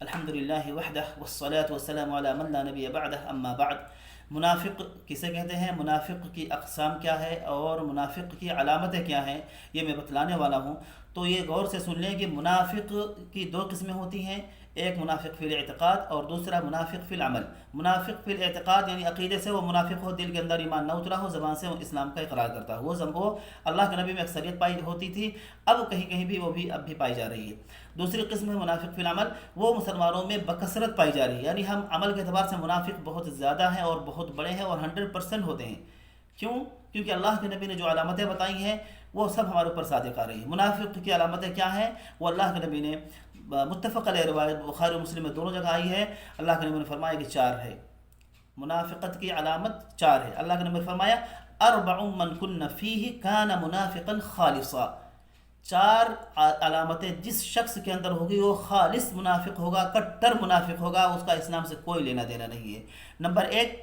الحمدللہ وحدہ والصلاة والسلام علی من لا نبی بعدہ اما بعد۔ منافق کسے کہتے ہیں، منافق کی اقسام کیا ہے اور منافق کی علامتیں کیا ہیں، یہ میں بتلانے والا ہوں۔ تو یہ غور سے سن لیں کہ منافق کی دو قسمیں ہوتی ہیں، ایک منافق فی الاعتقاد اور دوسرا منافق فی العمل۔ منافق فی الاعتقاد یعنی عقیدے سے وہ منافق ہو، دل کے اندر ایمان نہ اترا ہو، زبان سے وہ اسلام کا اقرار کرتا ہو، وہ اللہ کے نبی میں اکثریت پائی ہوتی تھی، اب کہیں کہیں بھی وہ بھی اب بھی پائی جا رہی ہے۔ دوسری قسم ہے منافق فی العمل، وہ مسلمانوں میں بکثرت پائی جا رہی ہے، یعنی ہم عمل کے اعتبار سے منافق بہت زیادہ ہیں اور بہت بڑے ہیں اور 100% ہوتے ہیں۔ کیوں؟ کیونکہ اللہ کے نبی نے جو علامتیں بتائی ہیں وہ سب ہمارے اوپر صادق آ رہی ہیں۔ منافق کی علامتیں کیا ہیں وہ اللہ کے نبی نے متفق علیہ روایت بخاری و مسلم میں دونوں جگہ آئی ہے، اللہ کے نبی نے فرمایا کہ 4 ہے، منافقت کی علامت 4 ہے۔ اللہ کے نبی نے فرمایا اربع من کن فیہ کان منافقا خالصا، 4 علامتیں جس شخص کے اندر ہوگی وہ خالص منافق ہوگا، کٹر منافق ہوگا، اس کا اسلام سے کوئی لینا دینا نہیں ہے۔ نمبر 1،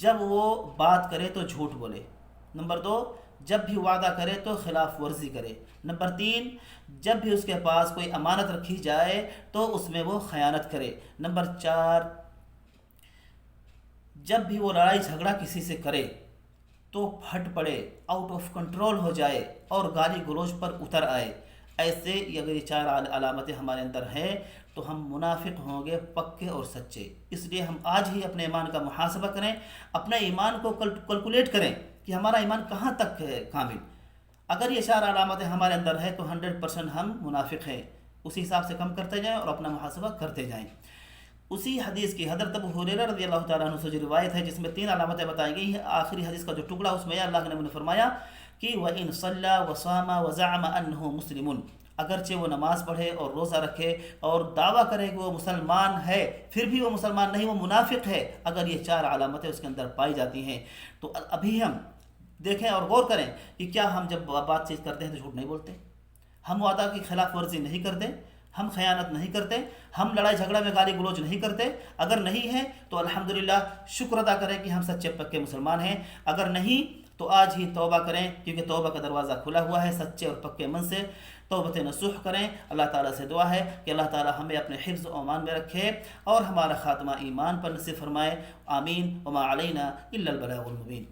جب وہ بات کرے تو جھوٹ بولے۔ نمبر 2، جب بھی وعدہ کرے تو خلاف ورزی کرے۔ نمبر 3، جب بھی اس کے پاس کوئی امانت رکھی جائے تو اس میں وہ خیانت کرے۔ نمبر 4، جب بھی وہ لڑائی جھگڑا کسی سے کرے تو پھٹ پڑے، آؤٹ آف کنٹرول ہو جائے اور گالی گلوچ پر اتر آئے۔ ایسے اگر یہ 4 علامتیں ہمارے اندر ہیں تو ہم منافق ہوں گے پکے اور سچے۔ اس لیے ہم آج ہی اپنے ایمان کا محاسبہ کریں، اپنے ایمان کو کیلکولیٹ کریں کہ ہمارا ایمان کہاں تک ہے کامل۔ اگر یہ 4 علامتیں ہمارے اندر ہیں تو 100% ہم منافق ہیں۔ اسی حساب سے کم کرتے جائیں اور اپنا محاسبہ کرتے جائیں۔ اسی حدیث کی حضرت ابو ہریرہ رضی اللہ تعالیٰ عنہ سے جو روایت ہے جس میں 3 علامتیں بتائی گئی ہیں، آخری حدیث کا جو ٹکڑا اس میں اللہ کے نبی نے فرمایا کہ وَإِن صَلَّى وَصَامَ وَزَعَمَ أَنَّهُ مُسْلِمٌ، اگرچہ وہ نماز پڑھے اور روزہ رکھے اور دعویٰ کرے کہ وہ مسلمان ہے پھر بھی وہ مسلمان نہیں، وہ منافق ہے، اگر یہ 4 علامتیں اس کے اندر پائی جاتی ہیں تو ابھی ہم دیکھیں اور غور کریں کہ کیا ہم جب بات چیت کرتے ہیں تو جھوٹ نہیں بولتے، ہم وعدہ کی خلاف ورزی نہیں کرتے، ہم خیانت نہیں کرتے، ہم لڑائی جھگڑا میں گالی گلوچ نہیں کرتے۔ اگر نہیں ہے تو الحمدللہ شکر ادا کریں کہ ہم سچے پکے مسلمان ہیں، اگر نہیں تو آج ہی توبہ کریں کیونکہ توبہ کا دروازہ کھلا ہوا ہے۔ سچے اور پکے من سے توبۃ نصوح کریں۔ اللہ تعالیٰ سے دعا ہے کہ اللہ تعالیٰ ہمیں اپنے حفظ و امان میں رکھے اور ہمارا خاتمہ ایمان پر نصیب فرمائے۔ آمین۔ وما علینا الا البلاغ المبین۔